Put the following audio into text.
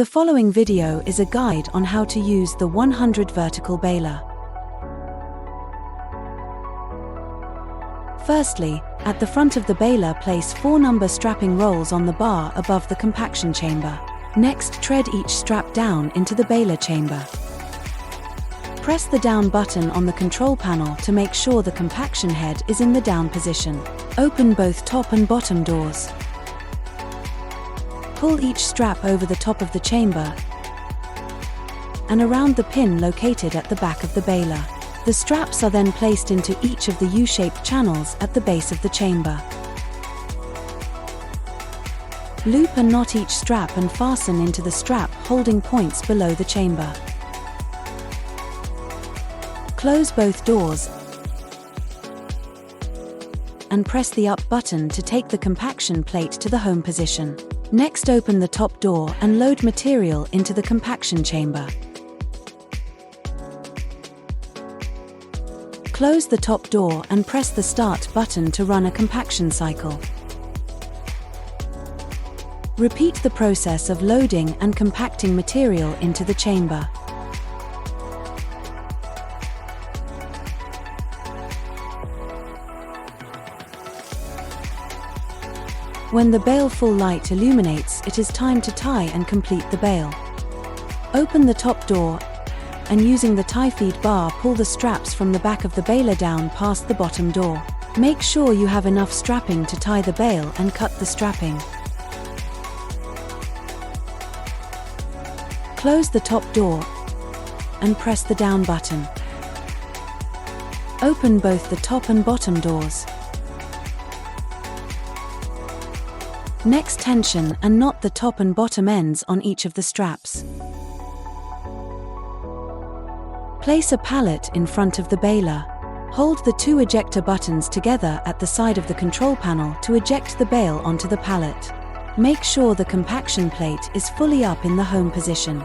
The following video is a guide on how to use the 100 vertical baler. Firstly, at the front of the baler, place 4 number strapping rolls on the bar above the compaction chamber. Next, tread each strap down into the baler chamber. Press the down button on the control panel to make sure the compaction head is in the down position. Open both top and bottom doors. Pull each strap over the top of the chamber and around the pin located at the back of the baler. The straps are then placed into each of the U-shaped channels at the base of the chamber. Loop and knot each strap and fasten into the strap holding points below the chamber. Close both doors and press the up button to take the compaction plate to the home position. Next, open the top door and load material into the compaction chamber. Close the top door and press the start button to run a compaction cycle. Repeat the process of loading and compacting material into the chamber. When the bale full light illuminates, it is time to tie and complete the bale. Open the top door and using the tie feed bar, pull the straps from the back of the baler down past the bottom door. Make sure you have enough strapping to tie the bale and cut the strapping. Close the top door and press the down button. Open both the top and bottom doors. Next, tension and knot the top and bottom ends on each of the straps. Place a pallet in front of the baler. Hold the 2 ejector buttons together at the side of the control panel to eject the bale onto the pallet. Make sure the compaction plate is fully up in the home position.